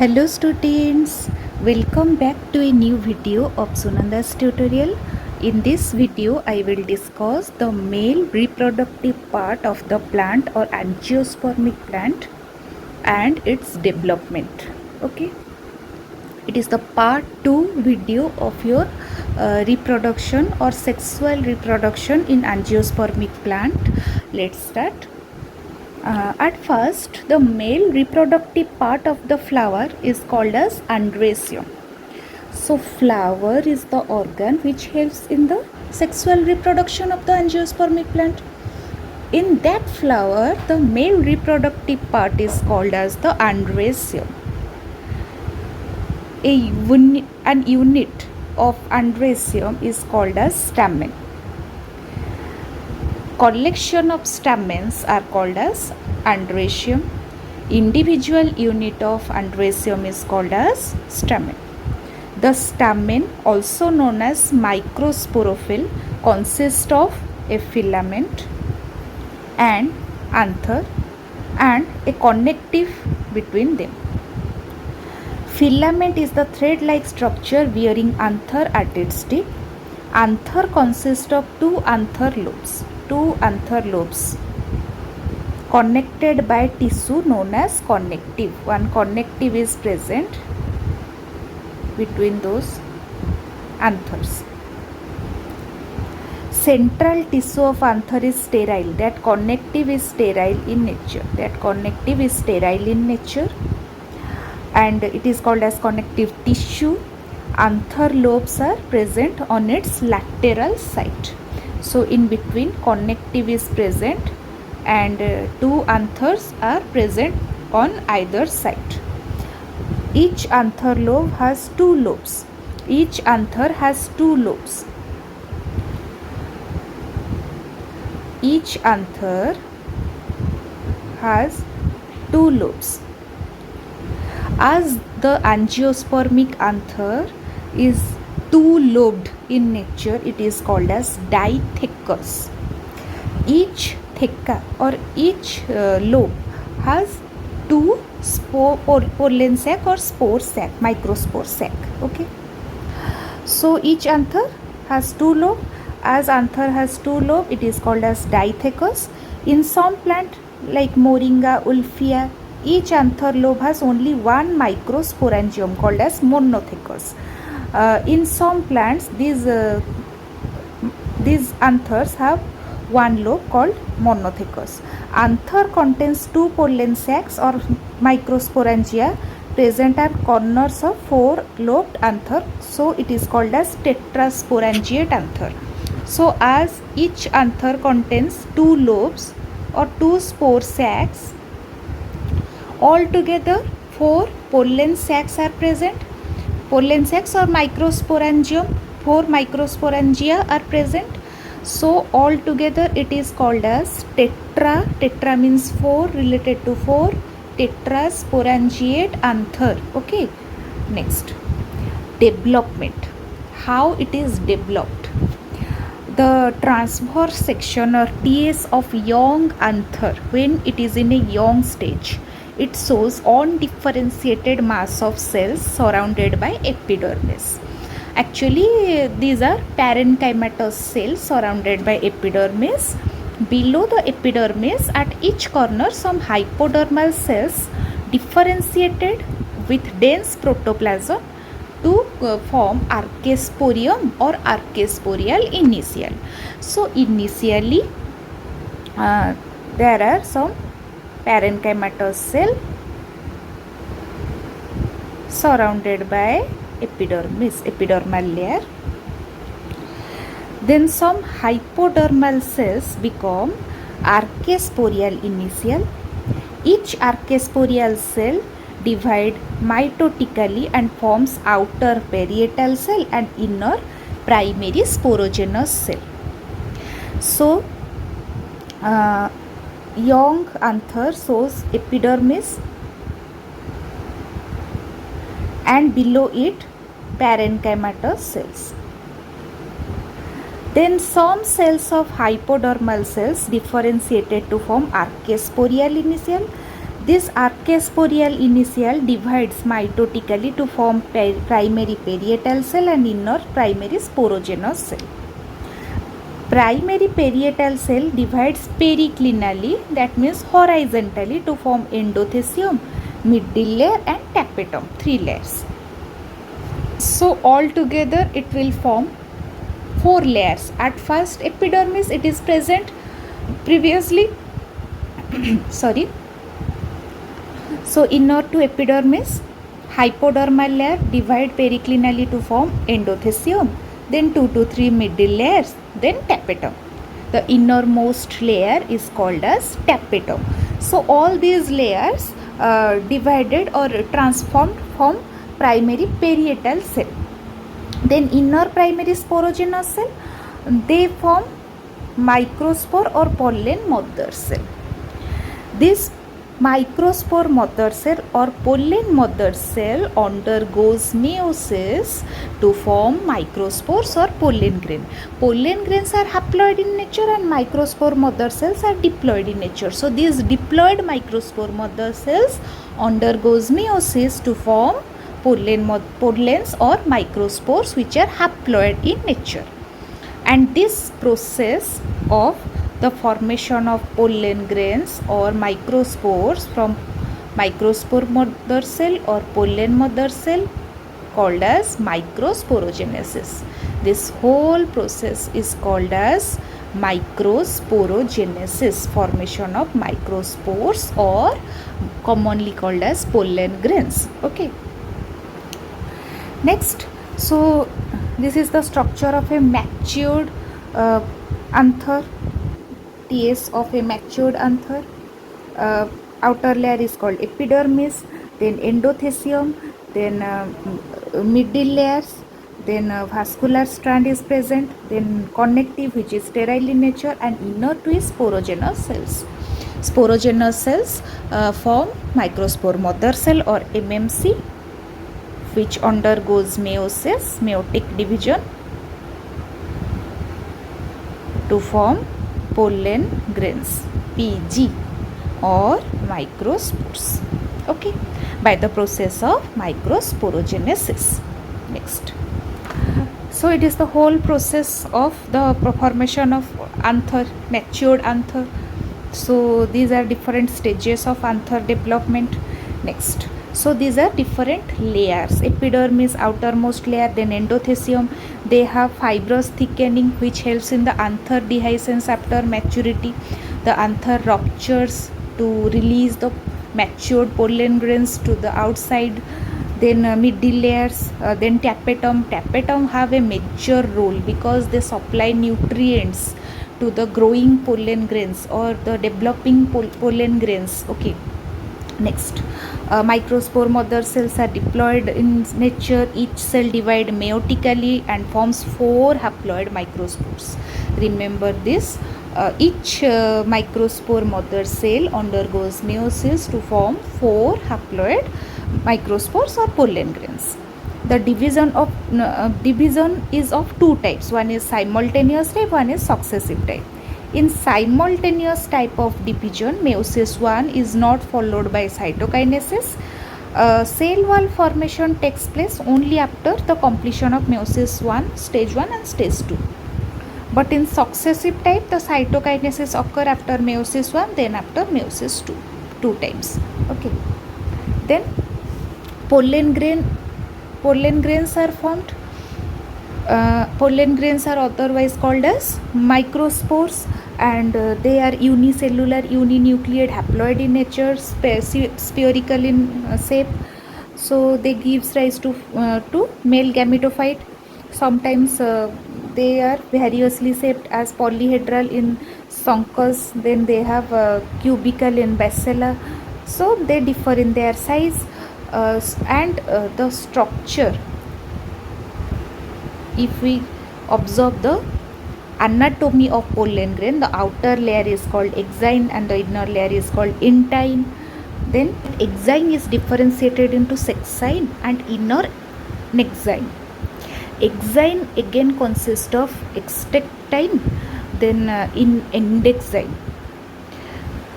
Hello students, welcome back to a new video of Sunanda's tutorial. In this video, I will discuss the male reproductive part of the plant or angiospermic plant and its development. Okay, it is the part 2 video of your reproduction or sexual reproduction in angiospermic plant. Let's start. At first, the male reproductive part of the flower is called as androecium. So, flower is the organ which helps in the sexual reproduction of the angiospermic plant. In that flower, the male reproductive part is called as the androecium. An unit of androecium is called as stamen. Collection of stamens are called as androecium. Individual unit of androecium is called as stamen. The stamen, also known as microsporophyll, consists of a filament and anther and a connective between them. Filament is the thread-like structure bearing anther at its tip. Anther consists of two anther lobes connected by tissue known as connective. One connective is present between those anthers. Central tissue of anther is sterile. That connective is sterile in nature. And it is called as connective tissue. Anther lobes are present on its lateral side. So in between, connective is present and two anthers are present on either side. Each anther lobe has two lobes. Each anther has two lobes. Each anther has two lobes. As the angiospermic anther is two-lobed in nature, it is called as dithecous. Each theca or each lobe has two pollen sac or spore sac, microspore sac. Okay. So each anther has two lobes. As anther has two lobes, it is called as dithecous. In some plant like Moringa, Ulfia, each anther lobe has only one microsporangium called as monothecous. In some plants, these anthers have one lobe called monothecous. Anther contains two pollen sacs or microsporangia present at corners of four-lobed anther. So it is called as tetrasporangiate anther. So as each anther contains two lobes or two spore sacs, altogether four pollen sacs are present. Pollen sacs or microsporangium, four microsporangia are present. So altogether it is called as tetra. Tetra means four, related to four. Tetrasporangiate anther. Okay. Next, development. How it is developed? The transverse section or TS of young anther, when it is in a young stage, it shows undifferentiated mass of cells surrounded by epidermis. Actually, these are parenchymatous cells surrounded by epidermis. Below the epidermis, at each corner, some hypodermal cells differentiated with dense protoplasm to form archaeosporium or archaeosporial initial. So, initially, there are some parenchymatous cell surrounded by epidermal layer. Then some hypodermal cells become archaeosporial initial. Each archaeosporial cell divide mitotically and forms outer parietal cell and inner primary sporogenous cell. So young anther shows epidermis and below it parenchymatous cells. Then some cells of hypodermal cells differentiated to form archaeosporial initial. This archaeosporial initial divides mitotically to form primary parietal cell and inner primary sporogenous cell. Primary parietal cell divides periclinally, that means horizontally, to form endothecium, middle layer and tapetum, 3 layers. So all together it will form 4 layers. At first epidermis it is present previously sorry. So inner to epidermis, hypodermal layer divide periclinally to form endothecium, then 2 to 3 middle layers, then tapetum. The innermost layer is called as tapetum. So all these layers divided or transformed from primary parietal cell. Then inner primary sporogenous cell, they form microspore or pollen mother cell. This microspore mother cell or pollen mother cell undergoes meiosis to form microspores or pollen grain. Pollen grains are haploid in nature and microspore mother cells are diploid in nature. So these diploid microspore mother cells undergoes meiosis to form pollens or microspores which are haploid in nature. And this process of the formation of pollen grains or microspores from microspore mother cell or pollen mother cell called as microsporogenesis. This whole process is called as microsporogenesis, formation of microspores or commonly called as pollen grains. Okay. Next, so this is the structure of a matured anther. TS of a matured anther. Outer layer is called epidermis, then endothecium, then middle layers, then vascular strand is present, then connective which is sterile in nature, and inner to is sporogenous cells. Sporogenous cells form microspore mother cell or MMC, which undergoes meiosis, meiotic division, to form pollen grains, PG, or microspores, okay, by the process of microsporogenesis. Next, so it is the whole process of the formation of anther, matured anther. So these are different stages of anther development. Next, so these are different layers. Epidermis, outermost layer, then endothecium. They have fibrous thickening which helps in the anther dehiscence after maturity. The anther ruptures to release the matured pollen grains to the outside. Then middle layers, then tapetum. Tapetum have a major role because they supply nutrients to the growing pollen grains or the developing pollen grains. Okay. Next, microspore mother cells are diploid in nature. Each cell divides meiotically and forms 4 haploid microspores. Remember this, each microspore mother cell undergoes meiosis to form 4 haploid microspores or pollen grains. The division is of 2 types. One is simultaneous type, one is successive type. In simultaneous type of division, meiosis 1 is not followed by cytokinesis. Cell wall formation takes place only after the completion of meiosis 1, stage 1 and stage 2. But in successive type, the cytokinesis occur after meiosis 1, then after meiosis 2 times. Okay. Then pollen grains are formed. Pollen grains are otherwise called as microspores, and they are unicellular, uninucleate, haploid in nature, spherical in shape. So they gives rise to male gametophyte. Sometimes they are variously shaped as polyhedral in Sonchus, then they have cubical in Bacilla. So they differ in their size and the structure. If we observe the anatomy of pollen grain, the outer layer is called exine and the inner layer is called intine. Then exine is differentiated into sexine and inner nexine. Exine again consists of extectine, then in endexine.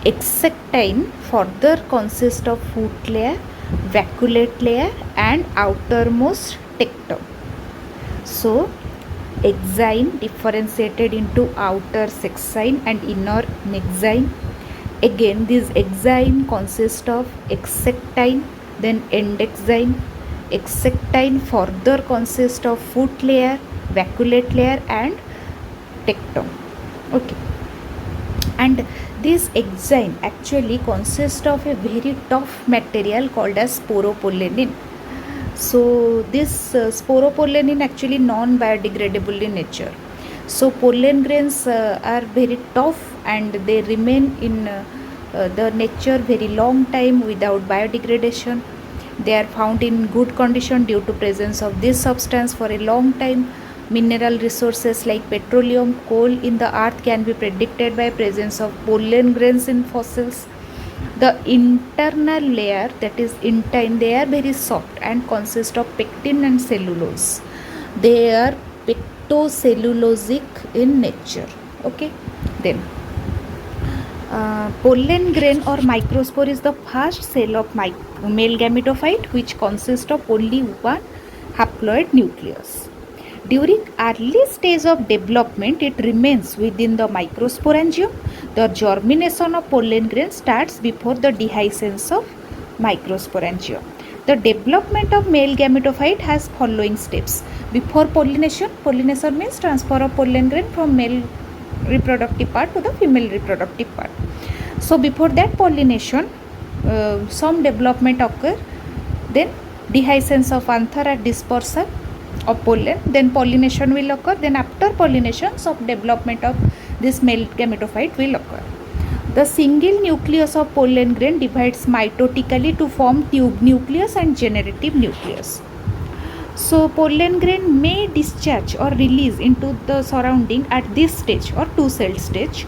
Exectine further consists of foot layer, vacuolate layer and outermost tectum. So exine differentiated into outer sexine and inner mexine. Again, this exine consists of exectine, then endexine. Exectine further consists of foot layer, vacuolate layer and tectum. Okay. And this exine actually consists of a very tough material called as sporopollenin. So this sporopollenin actually non-biodegradable in nature. So pollen grains are very tough and they remain in the nature very long time without biodegradation. They are found in good condition due to presence of this substance for a long time. Mineral resources like petroleum, coal in the earth can be predicted by presence of pollen grains in fossils. The internal layer, that is intine, they are very soft and consist of pectin and cellulose. They are pectocellulosic in nature. Okay, then pollen grain or microspore is the first cell of male gametophyte which consists of only one haploid nucleus. During early stage of development, it remains within the microsporangium. The germination of pollen grain starts before the dehiscence of microsporangium. The development of male gametophyte has following steps. Before pollination, pollination means transfer of pollen grain from male reproductive part to the female reproductive part. So before that pollination, some development occur, then dehiscence of anther and dispersal of pollen, then pollination will occur, then after pollination some development of this male gametophyte will occur. The single nucleus of pollen grain divides mitotically to form tube nucleus and generative nucleus. So pollen grain may discharge or release into the surrounding at this stage or two cell stage.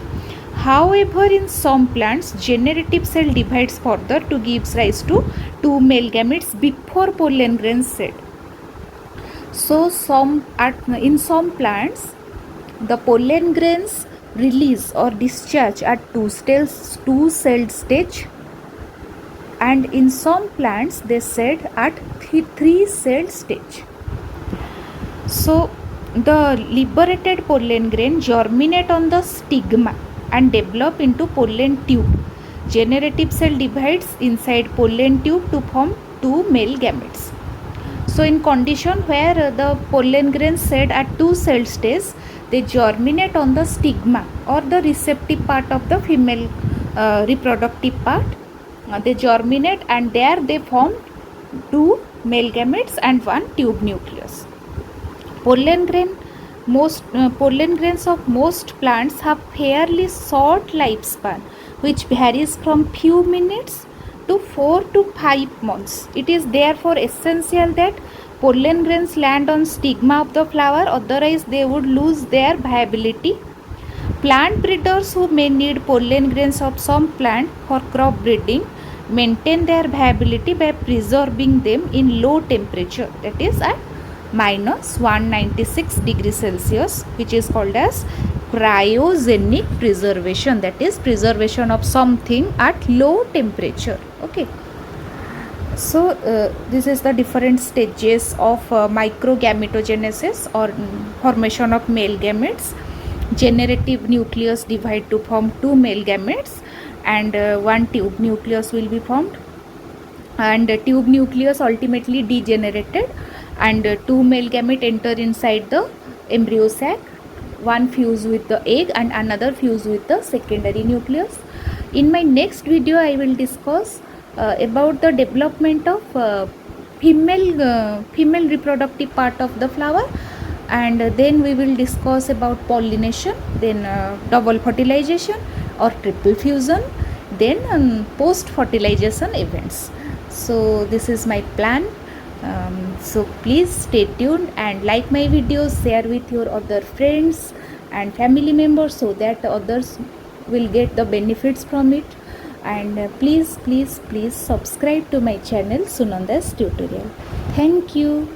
However, in some plants, generative cell divides further to give rise to two male gametes before pollen grains shed. So in some plants, the pollen grains release or discharge at two cell stage, and in some plants they shed at three cell stage. So the liberated pollen grain germinate on the stigma and develop into pollen tube. Generative cell divides inside pollen tube to form two male gametes. So in condition where the pollen grains shed at two cell stage, they germinate on the stigma or the receptive part of the female reproductive part. They germinate and there they form two male gametes and one tube nucleus. Pollen grains of most plants have fairly short lifespan, which varies from few minutes to 4 to 5 months. It is therefore essential that pollen grains land on stigma of the flower, otherwise they would lose their viability. Plant breeders who may need pollen grains of some plant for crop breeding maintain their viability by preserving them in low temperature, that is at minus 196 degrees Celsius, which is called as cryogenic preservation, that is preservation of something at low temperature. Okay, so this is the different stages of microgametogenesis or formation of male gametes. Generative nucleus divide to form two male gametes and one tube nucleus will be formed, and tube nucleus ultimately degenerated and two male gamete enter inside the embryo sac. One fuse with the egg and another fuse with the secondary nucleus. In my next video I will discuss about the development of female reproductive part of the flower, and then we will discuss about pollination, then double fertilization or triple fusion, then post fertilization events. So this is my plan. So please stay tuned and like my videos, share with your other friends and family members so that others will get the benefits from it. And please subscribe to my channel Sunanda's Tutorial. Thank you.